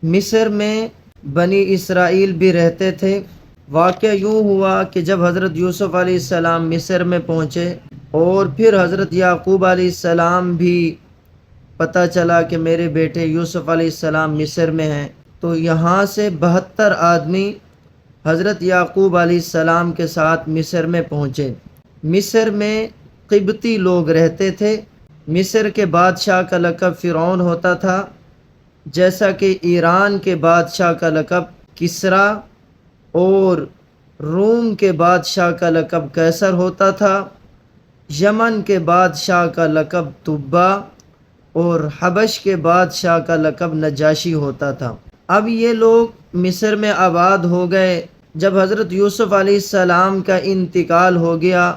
مصر میں بنی اسرائیل بھی رہتے تھے۔ واقعہ یوں ہوا کہ جب حضرت یوسف علیہ السلام مصر میں پہنچے اور پھر حضرت یعقوب علیہ السلام بھی پتہ چلا کہ میرے بیٹے یوسف علیہ السلام مصر میں ہیں، تو یہاں سے 72 آدمی حضرت یعقوب علیہ السلام کے ساتھ مصر میں پہنچے۔ مصر میں قبطی لوگ رہتے تھے۔ مصر کے بادشاہ کا لقب فرعون ہوتا تھا، جیسا کہ ایران کے بادشاہ کا لقب کسریٰ اور روم کے بادشاہ کا لقب قیصر ہوتا تھا۔ یمن کے بادشاہ کا لقب تبا اور حبش کے بادشاہ کا لقب نجاشی ہوتا تھا۔ اب یہ لوگ مصر میں آباد ہو گئے۔ جب حضرت یوسف علیہ السلام کا انتقال ہو گیا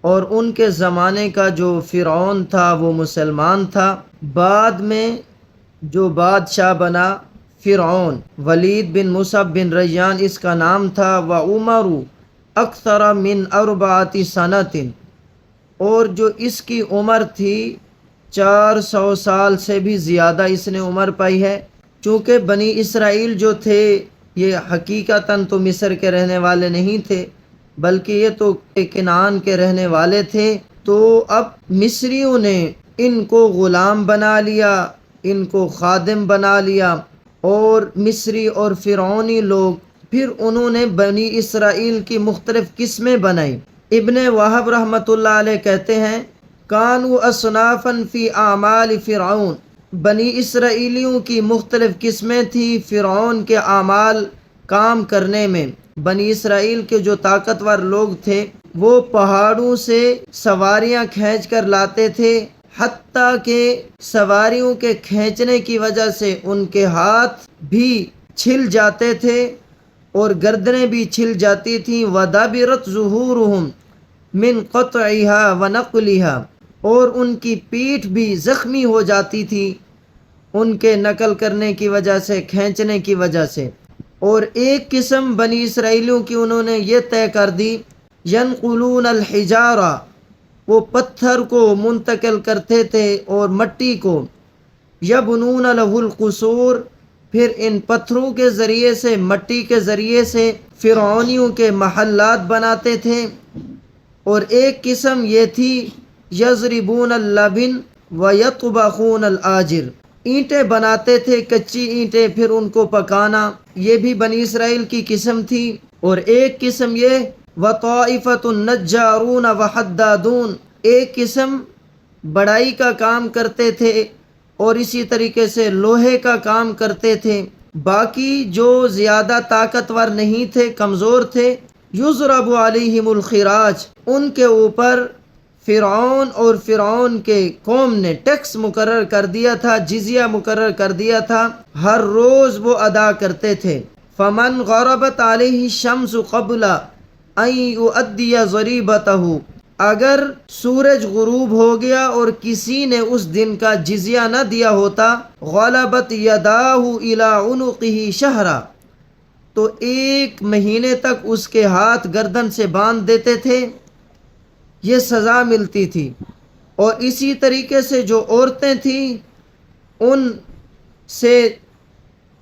اور ان کے زمانے کا جو فرعون تھا وہ مسلمان تھا، بعد میں جو بادشاہ بنا فرعون، ولید بن مصعب بن ریان اس کا نام تھا، وعمر اکثر من 4 سنۃ، اور جو اس کی عمر تھی 400 سال سے بھی زیادہ اس نے عمر پائی ہے۔ چونکہ بنی اسرائیل جو تھے یہ حقیقتاً تو مصر کے رہنے والے نہیں تھے، بلکہ یہ تو کنعان کے رہنے والے تھے، تو اب مصریوں نے ان کو غلام بنا لیا، ان کو خادم بنا لیا، اور مصری اور فرعونی لوگ پھر انہوں نے بنی اسرائیل کی مختلف قسمیں بنائی۔ ابن وہب رحمۃ اللہ علیہ کہتے ہیں کانوا اصنافا فی اعمال فرعون، بنی اسرائیلیوں کی مختلف قسمیں تھیں فرعون کے اعمال کام کرنے میں۔ بنی اسرائیل کے جو طاقتور لوگ تھے وہ پہاڑوں سے سواریاں کھینچ کر لاتے تھے، حتیٰ کہ سواریوں کے کھینچنے کی وجہ سے ان کے ہاتھ بھی چھل جاتے تھے اور گردنیں بھی چھل جاتی تھیں۔ وَدَبِرَتْ ظُهُورُهُمْ مِنْ قَطْعِهَا وَنَقْلِهَا، اور ان کی پیٹھ بھی زخمی ہو جاتی تھی ان کے نقل کرنے کی وجہ سے، کھینچنے کی وجہ سے۔ اور ایک قسم بنی اسرائیلیوں کی انہوں نے یہ طے کر دی، يَنْقُلُونَ الْحِجَارَةَ، وہ پتھر کو منتقل کرتے تھے اور مٹی کو، يَبْنُونَ لَهُ الْقُصُورَ، پھر ان پتھروں کے ذریعے سے، مٹی کے ذریعے سے فرعونیوں کے محلات بناتے تھے۔ اور ایک قسم یہ تھی یضربون اللبن ویطبخون الآجر، اینٹیں بناتے تھے، کچی اینٹیں، پھر ان کو پکانا، یہ بھی بنی اسرائیل کی قسم تھی۔ اور ایک قسم یہ وطائفۃ النجارون وحدادون، ایک قسم بڑائی کا کام کرتے تھے اور اسی طریقے سے لوہے کا کام کرتے تھے۔ باقی جو زیادہ طاقتور نہیں تھے، کمزور تھے، یضرب علیہم الخراج، ان کے اوپر فرعون اور فرعون کے قوم نے ٹیکس مقرر کر دیا تھا، جزیہ مقرر کر دیا تھا، ہر روز وہ ادا کرتے تھے۔ فمن غربت علیہ الشمس قبل ان یؤدی ضریبتہ، اگر سورج غروب ہو گیا اور کسی نے اس دن کا جزیہ نہ دیا ہوتا، غلبت یداہ الی عنقہ شہرا، تو 1 مہینے تک اس کے ہاتھ گردن سے باندھ دیتے تھے، یہ سزا ملتی تھی۔ اور اسی طریقے سے جو عورتیں تھیں ان سے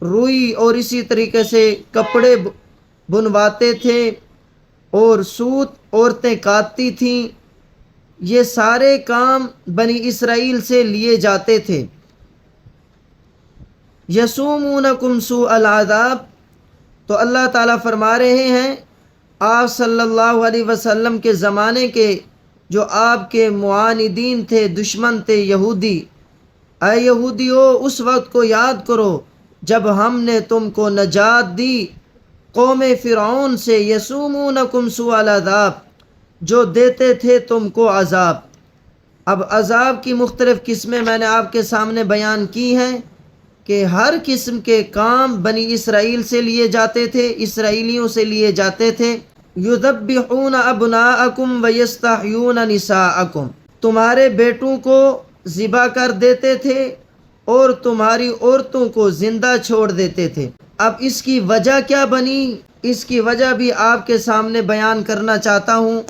روئی اور اسی طریقے سے کپڑے بنواتے تھے اور سوت عورتیں کاٹتی تھیں، یہ سارے کام بنی اسرائیل سے لیے جاتے تھے۔ یسومونکم سوء العذاب، تو اللہ تعالیٰ فرما رہے ہیں آپ صلی اللہ علیہ وسلم کے زمانے کے جو آپ کے معاندین تھے، دشمن تھے یہودی، اے یہودیو اس وقت کو یاد کرو جب ہم نے تم کو نجات دی قوم فرعون سے، یسومونکم سوء العذاب، جو دیتے تھے تم کو عذاب۔ اب عذاب کی مختلف قسمیں میں نے آپ کے سامنے بیان کی ہیں کہ ہر قسم کے کام بنی اسرائیل سے لیے جاتے تھے، اسرائیلیوں سے لیے جاتے تھے۔ یذبحون ابناءکم ویستحیون نساءکم، تمہارے بیٹوں کو ذبح کر دیتے تھے اور تمہاری عورتوں کو زندہ چھوڑ دیتے تھے۔ اب اس کی وجہ کیا بنی، اس کی وجہ بھی آپ کے سامنے بیان کرنا چاہتا ہوں۔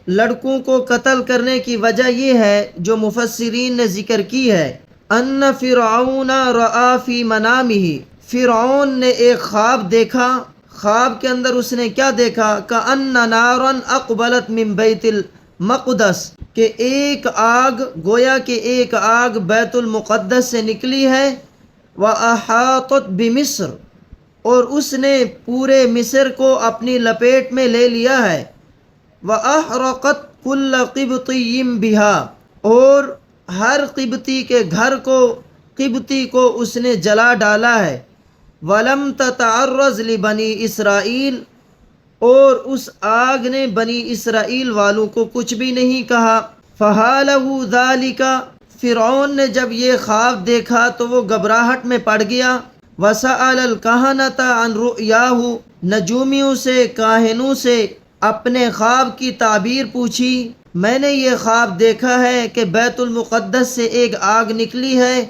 لڑکوں کو قتل کرنے کی وجہ یہ ہے جو مفسرین نے ذکر کی ہے، ان فرعون رأى فی منامہ، فرعون نے ایک خواب دیکھا، خواب کے اندر اس نے کیا دیکھا؟ کأن نارا اقبلت من بیت المقدس، کہ ایک آگ، گویا کہ ایک آگ بیت المقدس سے نکلی ہے، وأحاطت بمصر، اور اس نے پورے مصر کو اپنی لپیٹ میں لے لیا ہے، وأحرقت کل قبطی بها، اور ہر قبطی کے گھر کو، قبطی کو اس نے جلا ڈالا ہے، ولم تتعرض لبنی اسرائیل، اور اس آگ نے بنی اسرائیل والوں کو کچھ بھی نہیں کہا۔ فحالہ ذالک، فرعون نے جب یہ خواب دیکھا تو وہ گھبراہٹ میں پڑ گیا۔ وسأل الکہنۃ عن رؤیاہ، نجومیوں سے، کاہنوں سے اپنے خواب کی تعبیر پوچھی۔ میں نے یہ خواب دیکھا ہے کہ بیت المقدس سے ایک آگ نکلی ہے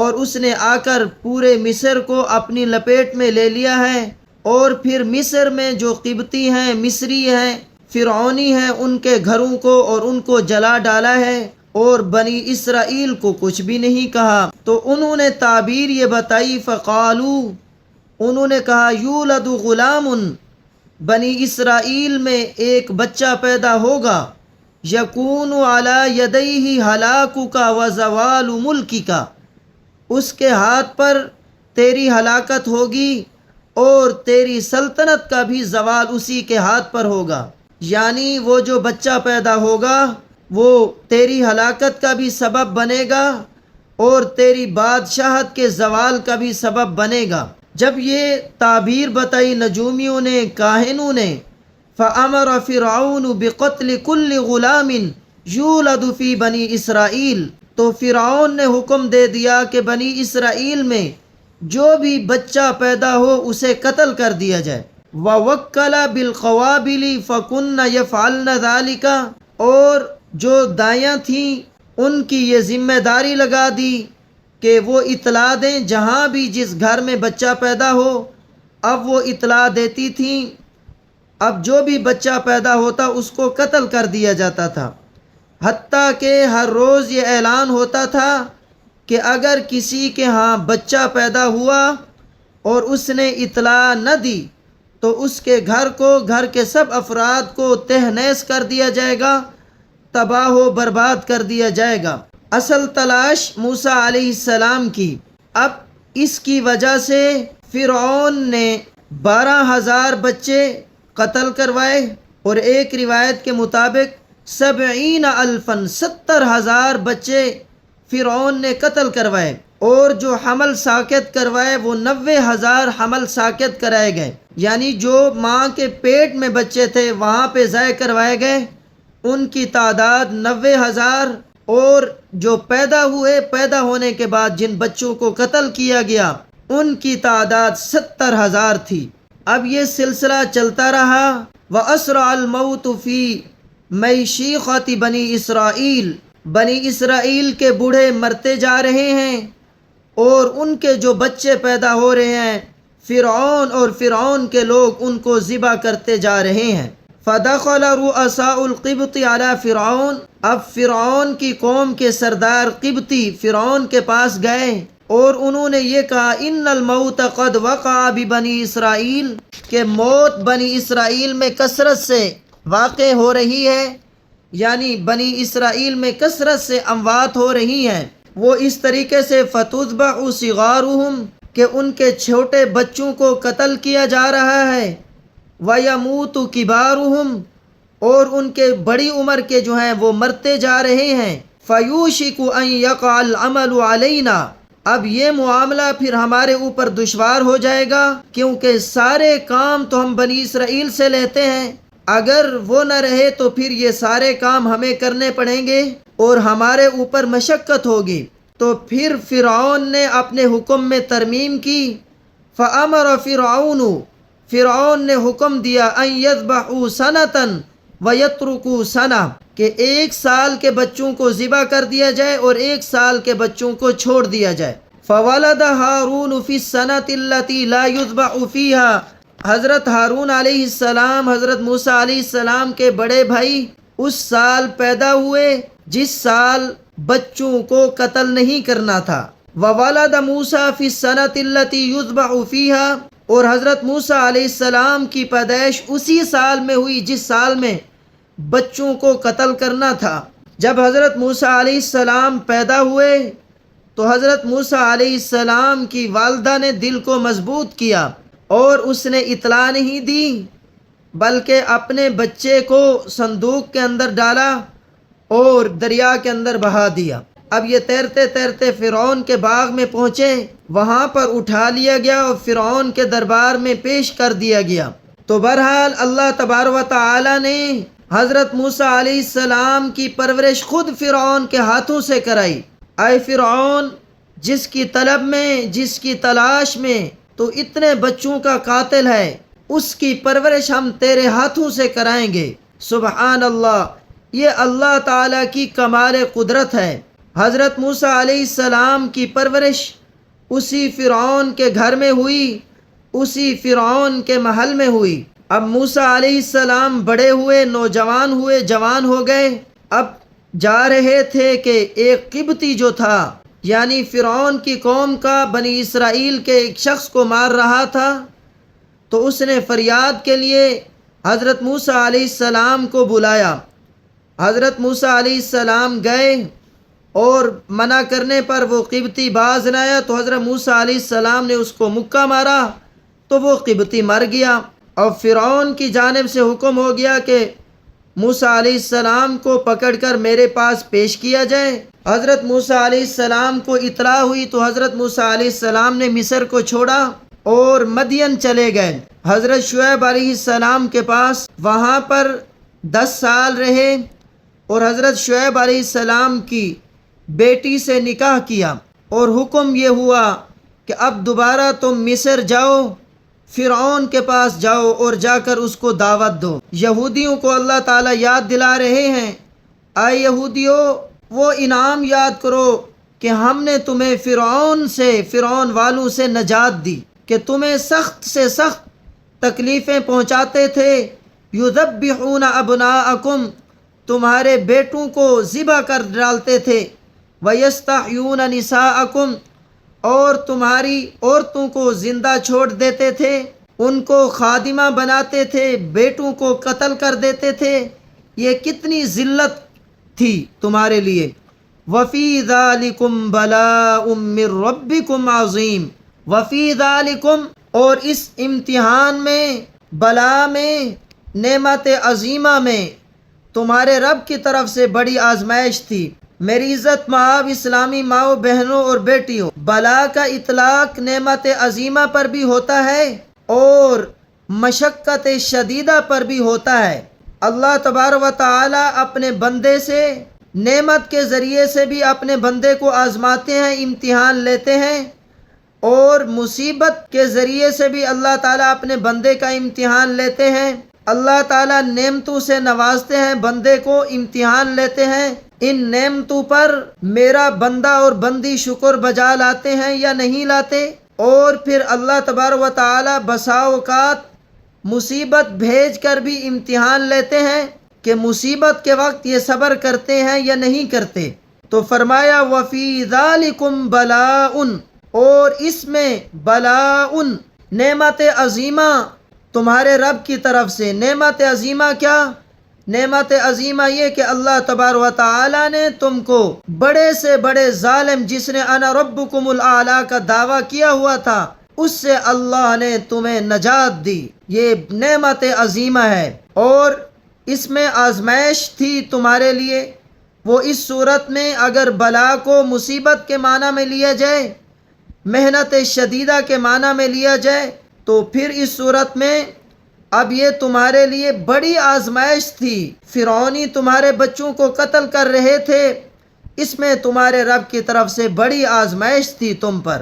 اور اس نے آ کر پورے مصر کو اپنی لپیٹ میں لے لیا ہے، اور پھر مصر میں جو قبطی ہیں، مصری ہیں، فرعونی ہیں، ان کے گھروں کو اور ان کو جلا ڈالا ہے، اور بنی اسرائیل کو کچھ بھی نہیں کہا۔ تو انہوں نے تعبیر یہ بتائی، فقالو، انہوں نے کہا، یولد غلام، بنی اسرائیل میں ایک بچہ پیدا ہوگا، یکون علی یدیہ ہلاکک وزوال ملکک، اس کے ہاتھ پر تیری ہلاکت ہوگی اور تیری سلطنت کا بھی زوال اسی کے ہاتھ پر ہوگا۔ یعنی وہ جو بچہ پیدا ہوگا وہ تیری ہلاکت کا بھی سبب بنے گا اور تیری بادشاہت کے زوال کا بھی سبب بنے گا۔ جب یہ تعبیر بتائی نجومیوں نے، کاہنوں نے، فأمر فرعون بقتل کل غلام یولد فی بنی اسرائیل، تو فرعون نے حکم دے دیا کہ بنی اسرائیل میں جو بھی بچہ پیدا ہو اسے قتل کر دیا جائے۔ ووکل بالقوابل فکن یفعلن ذلک، اور جو دایاں تھیں ان کی یہ ذمہ داری لگا دی کہ وہ اطلاع دیں جہاں بھی جس گھر میں بچہ پیدا ہو۔ اب وہ اطلاع دیتی تھیں، اب جو بھی بچہ پیدا ہوتا اس کو قتل کر دیا جاتا تھا، حتیٰ کہ ہر روز یہ اعلان ہوتا تھا کہ اگر کسی کے ہاں بچہ پیدا ہوا اور اس نے اطلاع نہ دی تو اس کے گھر کو، گھر کے سب افراد کو تہہ نیس کر دیا جائے گا، تباہ و برباد کر دیا جائے گا۔ اصل تلاش موسیٰ علیہ السلام کی۔ اب اس کی وجہ سے فرعون نے 12,000 بچے قتل کروائے، اور ایک روایت کے مطابق 70,000، 70,000 بچے فرعون نے قتل کروائے، اور جو حمل ساقط کروائے وہ 90,000 حمل ساقط کرائے گئے، یعنی جو ماں کے پیٹ میں بچے تھے وہاں پہ ضائع کروائے گئے، ان کی تعداد 90,000، اور جو پیدا ہوئے، پیدا ہونے کے بعد جن بچوں کو قتل کیا گیا ان کی تعداد 70,000 تھی۔ اب یہ سلسلہ چلتا رہا۔ وَأَسْرَعَ الْمَوْتُ فِي مَيْشِيخَةِ بنی اسرائیل، بنی اسرائیل کے بوڑھے مرتے جا رہے ہیں اور ان کے جو بچے پیدا ہو رہے ہیں فرعون اور فرعون کے لوگ ان کو ذبح کرتے جا رہے ہیں۔ فدخل رؤساء القبط علی فرعون، اب فرعون کی قوم کے سردار قبطی فرعون کے پاس گئے اور انہوں نے یہ کہا، ان الموت قد وقع ببنی اسرائیل، کہ موت بنی اسرائیل میں کثرت سے واقع ہو رہی ہے، یعنی بنی اسرائیل میں کثرت سے اموات ہو رہی ہیں۔ وہ اس طریقے سے فتذبح صغارهم، کہ ان کے چھوٹے بچوں کو قتل کیا جا رہا ہے، وَيَمُوتُ كِبَارُهُمْ، اور ان کے بڑی عمر کے جو ہیں وہ مرتے جا رہے ہیں۔ فَيُوشِكُ أَن يَقَعَ الْعَمَلُ عَلَيْنَا، اب یہ معاملہ پھر ہمارے اوپر دشوار ہو جائے گا، کیونکہ سارے کام تو ہم بنی اسرائیل سے لیتے ہیں، اگر وہ نہ رہے تو پھر یہ سارے کام ہمیں کرنے پڑیں گے اور ہمارے اوپر مشقت ہوگی۔ تو پھر فرعون نے اپنے حکم میں ترمیم کی۔ فَأَمَرَ فِرْعَوْنُ، فرعون نے حکم دیا، أَن يَذْبَحُوا سَنَةً وَيَتْرُكُوا سَنَةً، کہ 1 سال کے بچوں کو ذبح کر دیا جائے اور 1 سال کے بچوں کو چھوڑ دیا جائے۔ فَوَلَدَ هَارُونُ فِي السَّنَةِ الَّتِي لَا يُذْبَحُ فِيهَا، حضرت ہارون علیہ السلام، حضرت موسیٰ علیہ السلام کے بڑے بھائی اس سال پیدا ہوئے جس سال بچوں کو قتل نہیں کرنا تھا۔ وولد موسیٰ فی السنۃ التی یذبح فیہا، اور حضرت موسیٰ علیہ السلام کی پیدائش اسی سال میں ہوئی جس سال میں بچوں کو قتل کرنا تھا۔ جب حضرت موسیٰ علیہ السلام پیدا ہوئے تو حضرت موسیٰ علیہ السلام کی والدہ نے دل کو مضبوط کیا اور اس نے اطلاع نہیں دی، بلکہ اپنے بچے کو صندوق کے اندر ڈالا اور دریا کے اندر بہا دیا۔ اب یہ تیرتے تیرتے فرعون کے باغ میں پہنچے، وہاں پر اٹھا لیا گیا اور فرعون کے دربار میں پیش کر دیا گیا۔ تو بہرحال اللہ تبارک و تعالی نے حضرت موسیٰ علیہ السلام کی پرورش خود فرعون کے ہاتھوں سے کرائی۔ اے فرعون، جس کی طلب میں، جس کی تلاش میں تو اتنے بچوں کا قاتل ہے، اس کی پرورش ہم تیرے ہاتھوں سے کرائیں گے۔ سبحان اللہ، یہ اللہ تعالیٰ کی کمال قدرت ہے۔ حضرت موسیٰ علیہ السلام کی پرورش اسی فرعون کے گھر میں ہوئی، اسی فرعون کے محل میں ہوئی۔ اب موسیٰ علیہ السلام بڑے ہوئے، نوجوان ہوئے، جوان ہو گئے۔ اب جا رہے تھے کہ ایک قبطی جو تھا، یعنی فرعون کی قوم کا، بنی اسرائیل کے ایک شخص کو مار رہا تھا، تو اس نے فریاد کے لیے حضرت موسیٰ علیہ السلام کو بلایا۔ حضرت موسیٰ علیہ السلام گئے اور منع کرنے پر وہ قبطی باز نہ آیا، تو حضرت موسیٰ علیہ السلام نے اس کو مکہ مارا تو وہ قبطی مر گیا۔ اور فرعون کی جانب سے حکم ہو گیا کہ موسیٰ علیہ السلام کو پکڑ کر میرے پاس پیش کیا جائے۔ حضرت موسیٰ علیہ السلام کو اطلاع ہوئی تو حضرت موسیٰ علیہ السلام نے مصر کو چھوڑا اور مدین چلے گئے حضرت شعیب علیہ السلام کے پاس۔ وہاں پر 10 سال رہے اور حضرت شعیب علیہ السلام کی بیٹی سے نکاح کیا، اور حکم یہ ہوا کہ اب دوبارہ تم مصر جاؤ، فرعون کے پاس جاؤ اور جا کر اس کو دعوت دو۔ یہودیوں کو اللہ تعالیٰ یاد دلا رہے ہیں، اے یہودیوں، وہ انعام یاد کرو کہ ہم نے تمہیں فرعون والوں سے نجات دی، کہ تمہیں سخت سے سخت تکلیفیں پہنچاتے تھے۔ یذبحون ابناءکم، تمہارے بیٹوں کو ذبح کر ڈالتے تھے۔ ویستحیون نساءکم، اور تمہاری عورتوں کو زندہ چھوڑ دیتے تھے، ان کو خادمہ بناتے تھے، بیٹوں کو قتل کر دیتے تھے۔ یہ کتنی ذلت تھی تمہارے لیے۔ وفی ذالکم بلاء من ربکم عظیم، وفی ذالکم، اور اس امتحان میں، بلا میں، نعمت عظیمہ میں تمہارے رب کی طرف سے بڑی آزمائش تھی۔ میری عزت مآب اسلامی ماؤں، بہنوں اور بیٹیوں، بلا کا اطلاق نعمت عظیمہ پر بھی ہوتا ہے اور مشقت شدیدہ پر بھی ہوتا ہے۔ اللہ تبارک و تعالی اپنے بندے سے نعمت کے ذریعے سے بھی اپنے بندے کو آزماتے ہیں، امتحان لیتے ہیں، اور مصیبت کے ذریعے سے بھی اللہ تعالیٰ اپنے بندے کا امتحان لیتے ہیں۔ اللہ تعالیٰ نعمتوں سے نوازتے ہیں، بندے کو امتحان لیتے ہیں۔ ان نعمتوں پر میرا بندہ اور بندی شکر بجا لاتے ہیں یا نہیں لاتے؟ اور پھر اللہ تبارک و تعالیٰ بسا اوقات مصیبت بھیج کر بھی امتحان لیتے ہیں کہ مصیبت کے وقت یہ صبر کرتے ہیں یا نہیں کرتے۔ تو فرمایا وفی ذالکم بلاء، اور اس میں بلاء، نعمت عظیمہ تمہارے رب کی طرف سے۔ نعمت عظیمہ کیا؟ نعمت عظیمہ یہ کہ اللہ تبارک و تعالی نے تم کو بڑے سے بڑے ظالم، جس نے انا ربکم الاعلی کا دعویٰ کیا ہوا تھا، اس سے اللہ نے تمہیں نجات دی۔ یہ نعمت عظیمہ ہے، اور اس میں آزمائش تھی تمہارے لیے۔ وہ اس صورت میں اگر بلا کو مصیبت کے معنی میں لیا جائے، محنت شدیدہ کے معنی میں لیا جائے، تو پھر اس صورت میں اب یہ تمہارے لیے بڑی آزمائش تھی۔ فرعونی تمہارے بچوں کو قتل کر رہے تھے، اس میں تمہارے رب کی طرف سے بڑی آزمائش تھی تم پر۔